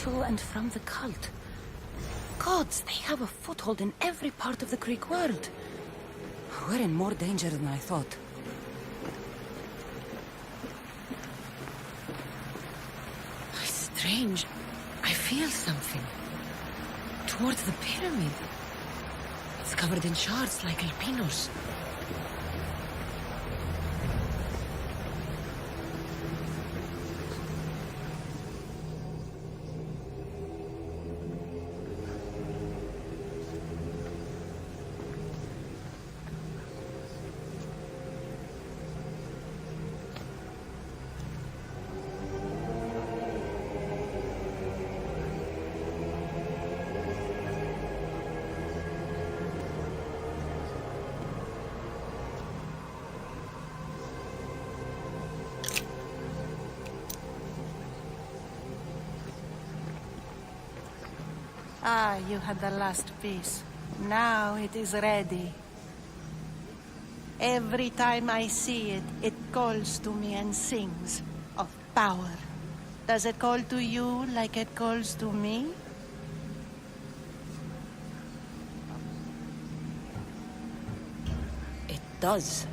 to and from the cult. Gods, they have a foothold in every part of the Greek world. We're in more danger than I thought. Strange. I feel something. Towards the pyramid. It's covered in shards like alpinos. Ah, you had the last piece. Now it is ready. Every time I see it, it calls to me and sings of power. Does it call to you like it calls to me? It does.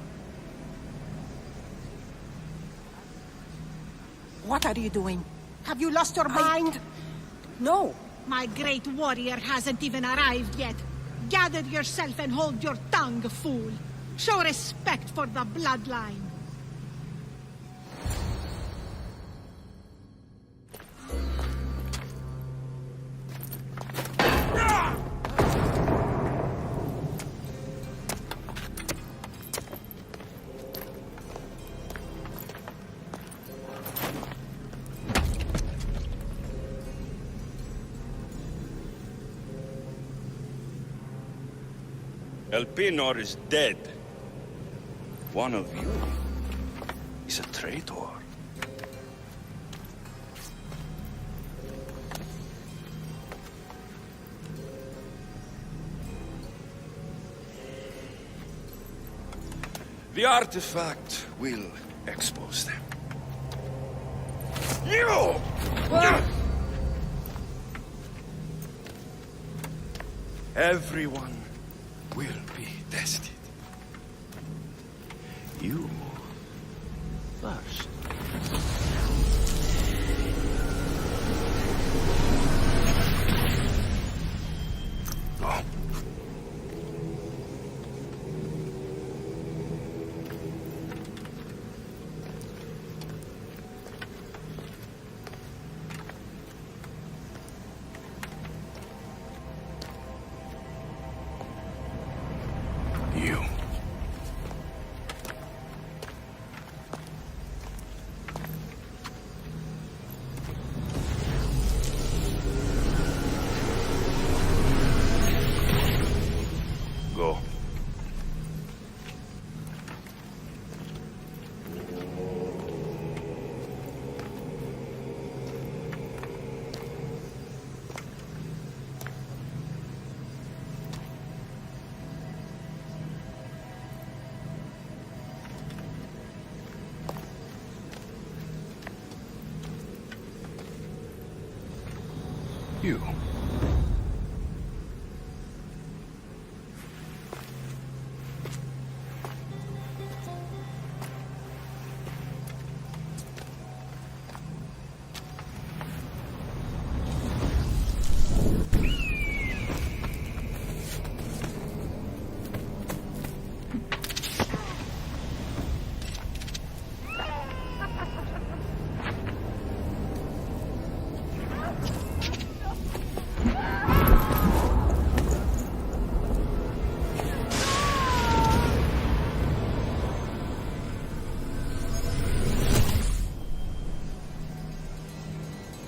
What are you doing? Have you lost your mind? No! My great warrior hasn't even arrived yet. Gather yourself and hold your tongue, fool. Show respect for the bloodline. Elpinor is dead. One of you is a traitor. The artifact will expose them. You! Everyone will be tested. You first. Go. You. Go. You.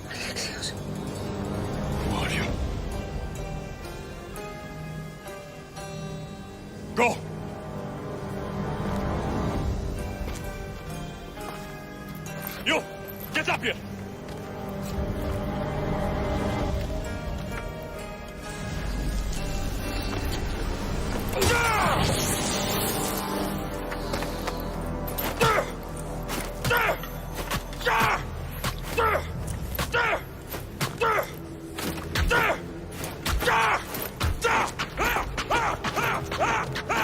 Alexios. Who are you? Go! You! Get up here!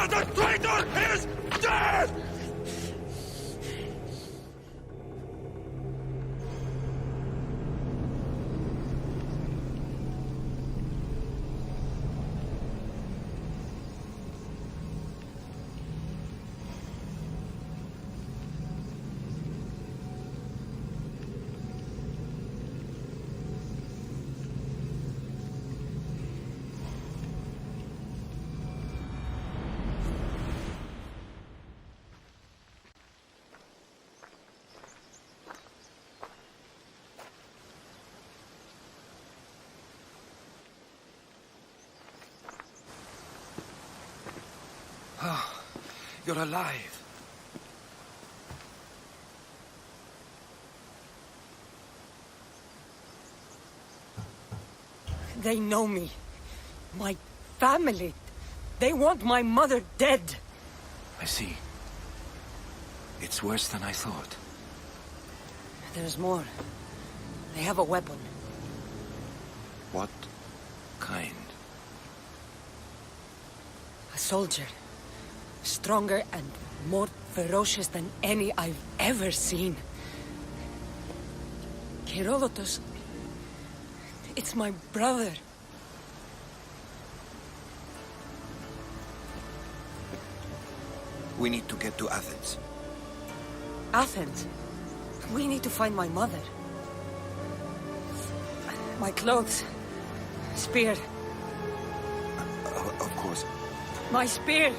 The traitor is dead! You're alive. They know me. My family. They want my mother dead. I see. It's worse than I thought. There's more. They have a weapon. What kind? A soldier. Stronger and more ferocious than any I've ever seen. Herodotus. It's my brother. We need to get to Athens. Athens. We need to find my mother. My clothes. Spear. Of course. My spear!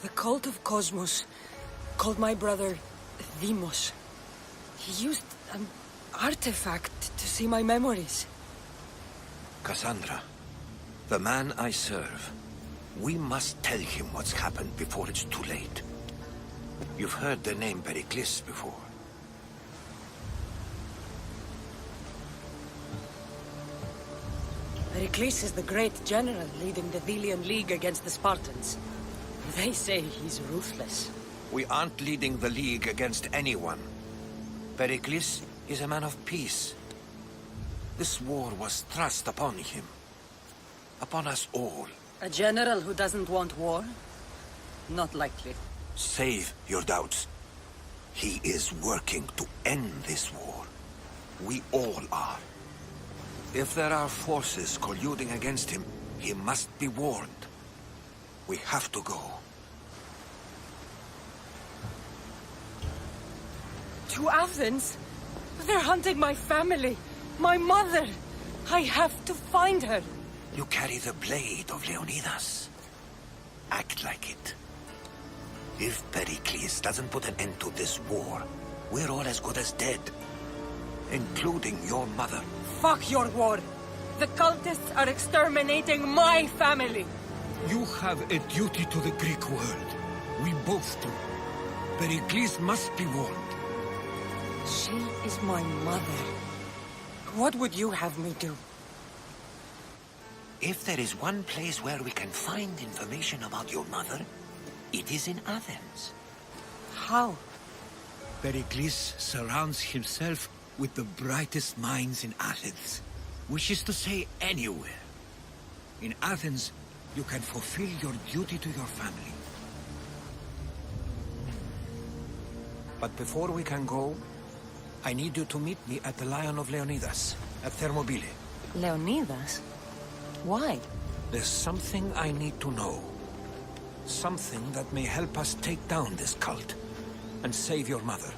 The cult of Kosmos called my brother Deimos. He used an artifact to see my memories. Kassandra, the man I serve. We must tell him what's happened before it's too late. You've heard the name Pericles before. Pericles is the great general leading the Delian League against the Spartans. They say he's ruthless. We aren't leading the League against anyone. Pericles is a man of peace. This war was thrust upon him. Upon us all. A general who doesn't want war? Not likely. Save your doubts. He is working to end this war. We all are. If there are forces colluding against him, he must be warned. We have to go. To Athens? They're hunting my family. My mother. I have to find her. You carry the blade of Leonidas. Act like it. If Pericles doesn't put an end to this war, we're all as good as dead. Including your mother. Fuck your war. The cultists are exterminating my family. You have a duty to the Greek world. We both do. Pericles must be warned. She is my mother. What would you have me do? If there is one place where we can find information about your mother, it is in Athens. How? Pericles surrounds himself with the brightest minds in Athens. Which is to say, anywhere. In Athens, you can fulfill your duty to your family. But before we can go, I need you to meet me at the Lion of Leonidas, at Thermopylae. Leonidas? Why? There's something I need to know. Something that may help us take down this cult and save your mother.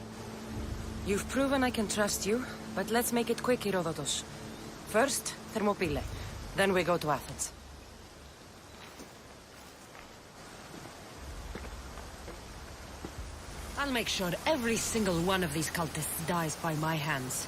You've proven I can trust you, but let's make it quick, Herodotus. First, Thermopylae. Then we go to Athens. I'll make sure every single one of these cultists dies by my hands.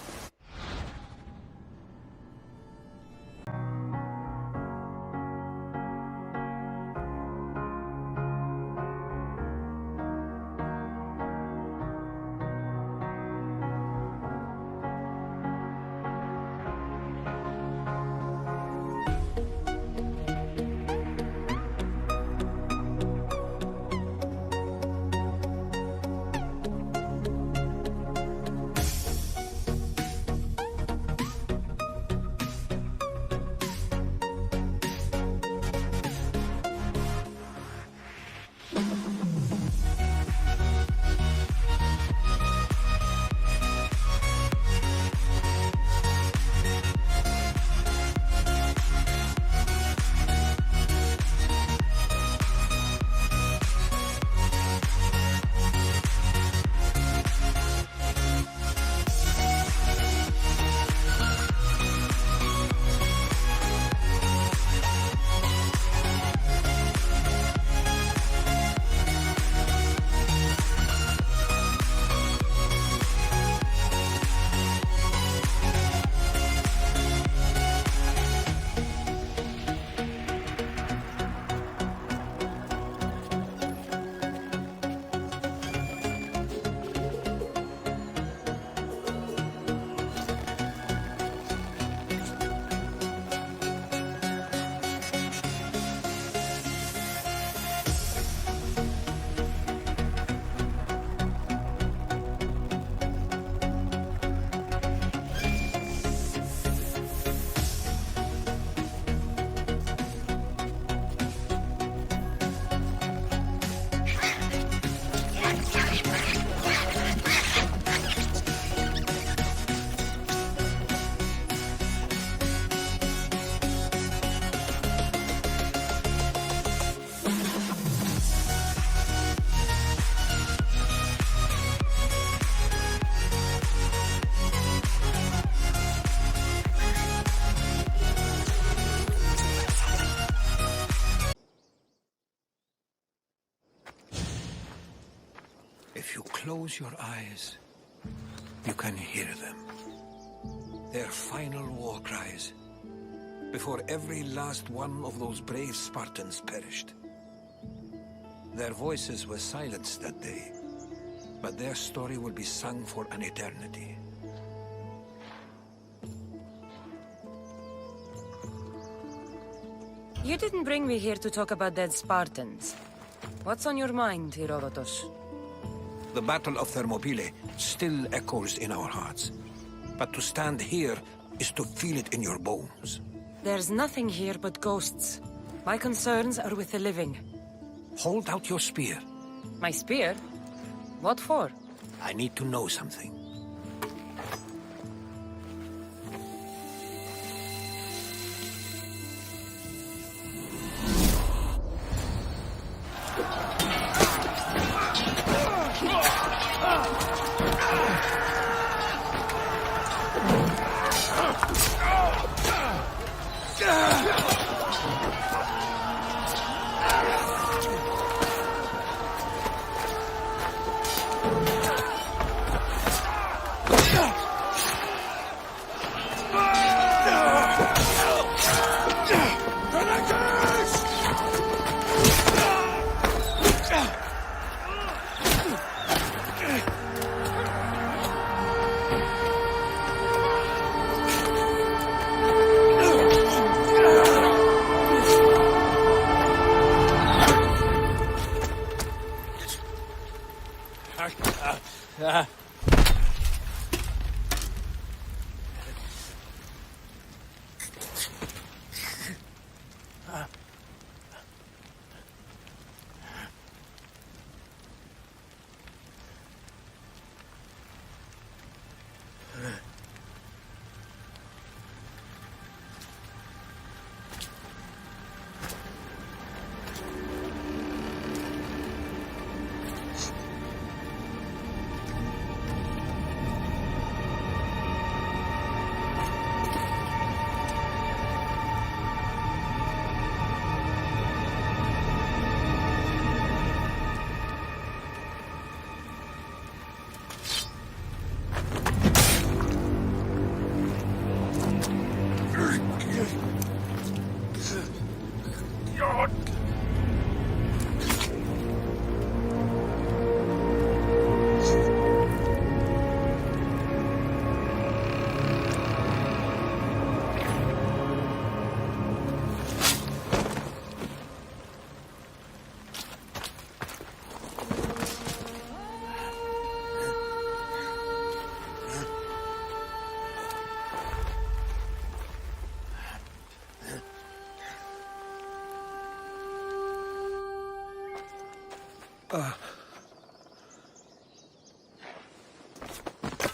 If you close your eyes, you can hear them. Their final war cries, before every last one of those brave Spartans perished. Their voices were silenced that day, but their story will be sung for an eternity. You didn't bring me here to talk about dead Spartans. What's on your mind, Herodotus? The Battle of Thermopylae still echoes in our hearts. But to stand here is to feel it in your bones. There's nothing here but ghosts. My concerns are with the living. Hold out your spear. My spear? What for? I need to know something.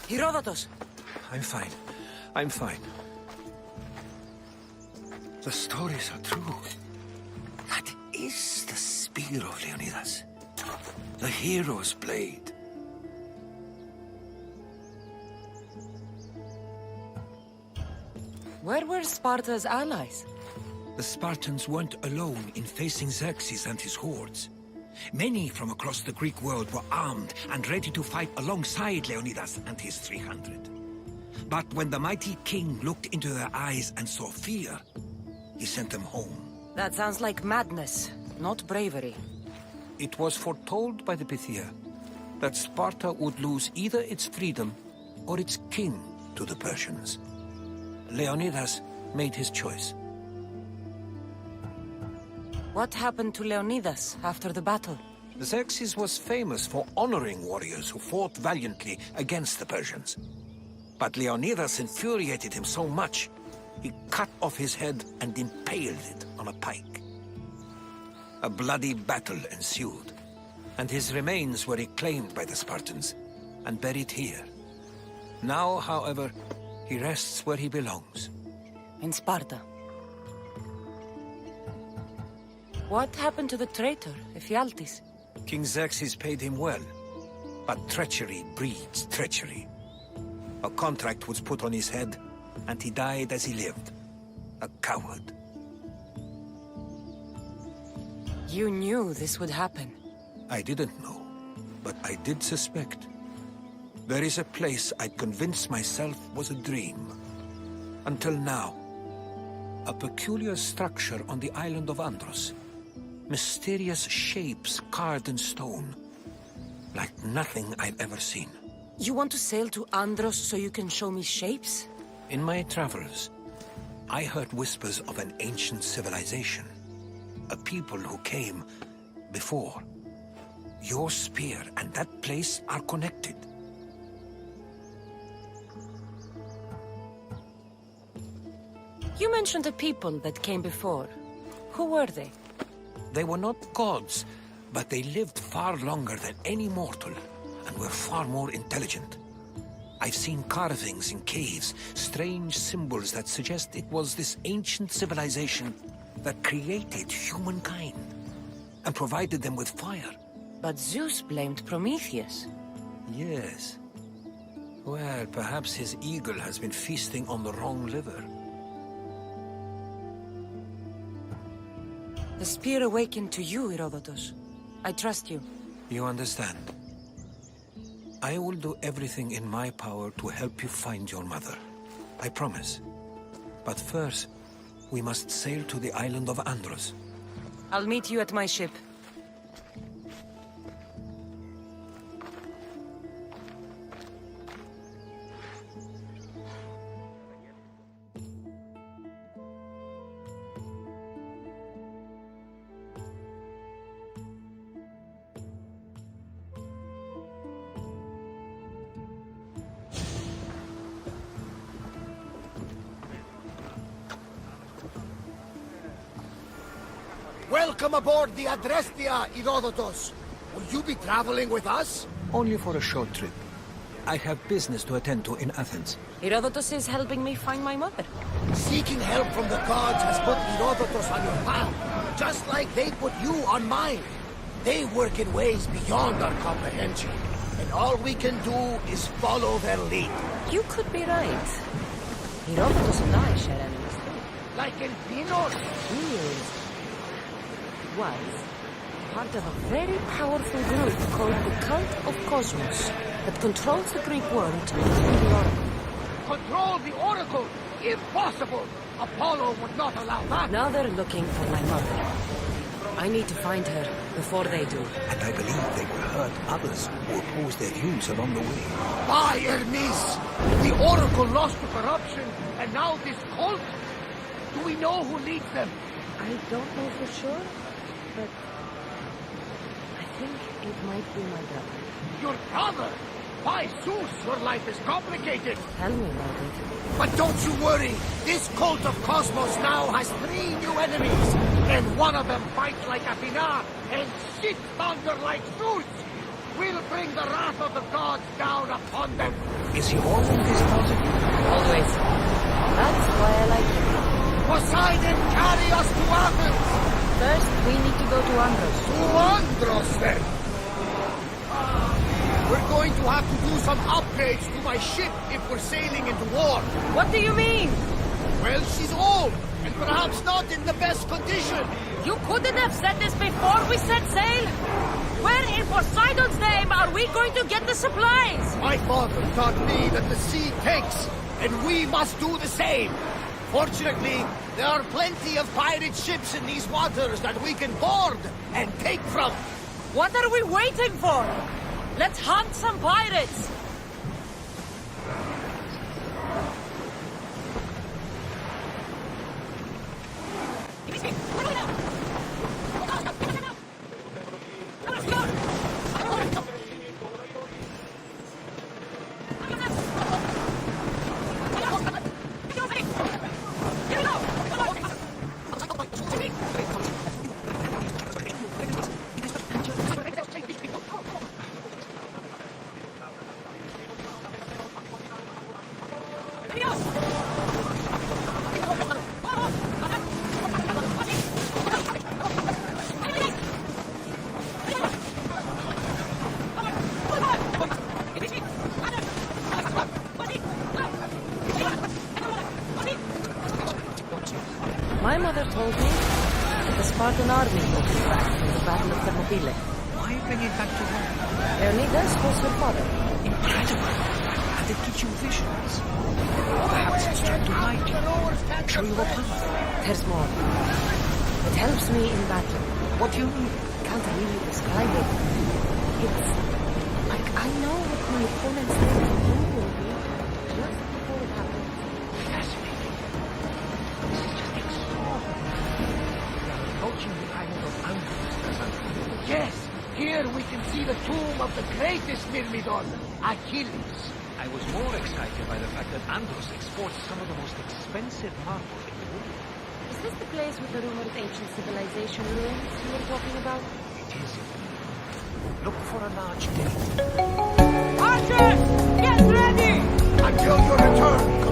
Herodotus! I'm fine. I'm fine. The stories are true. That is the spear of Leonidas. The hero's blade. Where were Sparta's allies? The Spartans weren't alone in facing Xerxes and his hordes. Many from across the Greek world were armed and ready to fight alongside Leonidas and his 300. But when the mighty king looked into their eyes and saw fear, he sent them home. That sounds like madness, not bravery. It was foretold by the Pythia that Sparta would lose either its freedom or its king to the Persians. Leonidas made his choice. What happened to Leonidas after the battle? Xerxes was famous for honoring warriors who fought valiantly against the Persians. But Leonidas infuriated him so much, he cut off his head and impaled it on a pike. A bloody battle ensued, and his remains were reclaimed by the Spartans and buried here. Now, however, he rests where he belongs. In Sparta. What happened to the traitor, Ephialtes? King Xerxes paid him well, but treachery breeds treachery. A contract was put on his head, and he died as he lived. A coward. You knew this would happen. I didn't know. but I did suspect. There is a place I'd convinced myself was a dream. Until now. A peculiar structure on the island of Andros. Mysterious shapes carved in stone. Like nothing I've ever seen. You want to sail to Andros so you can show me shapes? In my travels, I heard whispers of an ancient civilization. A people who came before. Your spear and that place are connected. You mentioned a people that came before. Who were they? They were not gods, but they lived far longer than any mortal, and were far more intelligent. I've seen carvings in caves, strange symbols that suggest it was this ancient civilization that created humankind, and provided them with fire. But Zeus blamed Prometheus. Yes. Well, perhaps his eagle has been feasting on the wrong liver. The spear awakened to you, Herodotus. I trust you. You understand. I will do everything in my power to help you find your mother. I promise. But first, we must sail to the island of Andros. I'll meet you at my ship. Welcome aboard the Adrestia, Herodotus. Will you be traveling with us? Only for a short trip. I have business to attend to in Athens. Herodotus is helping me find my mother. Seeking help from the gods has put Herodotus on your path, just like they put you on mine. They work in ways beyond our comprehension, and all we can do is follow their lead. You could be right. Herodotus and I share enemies too. Like El Pinos? He was part of a very powerful group called the Cult of Kosmos that controls the Greek world through the Oracle. Control the Oracle? Impossible! Apollo would not allow that! Now they're looking for my mother. I need to find her before they do. And I believe they will hurt others who oppose their views along the way. By Hermes! The Oracle lost to corruption, and now this cult? Do we know who leads them? I don't know for sure, but I think it might be my brother. Your brother? By Zeus, your life is complicated. Tell me about it. But don't you worry. This cult of Kosmos now has 3 new enemies. And one of them fights like Athena and shits thunder like Zeus. We'll bring the wrath of the gods down upon them. Is he always this positive? Always. That's why I like him. Poseidon, carry us to Athens! First, we need to go to Andros. To Andros, then! We're going to have to do some upgrades to my ship if we're sailing into war. What do you mean? Well, she's old, and perhaps not in the best condition. You couldn't have said this before we set sail? Where in Poseidon's name are we going to get the supplies? My father taught me that the sea takes, and we must do the same. Fortunately, there are plenty of pirate ships in these waters that we can board and take from. What are we waiting for? Let's hunt some pirates! My mother told me that the Spartan army will be back from the Battle of Thermopylae. Why bring it back to Rome? Leonidas was her father. Incredible. And it gives you visions. Perhaps it's trying to hide you. Show you a path. There's more. It helps me in battle. What do you mean? Can't really describe it. It's like I know what my opponent's next move will be just before it happens. Fascinating. This is just extraordinary. We are approaching the island of Andros, Kassandra. Yes, here we can see the tomb of the greatest Myrmidon, Achilles. I was more excited by the fact that Andros exports some of the most expensive marble in the world. Is this the place with the rumored ancient civilization ruins you were talking about? It is. Look for a large gate. Archers! Get ready! Until you return,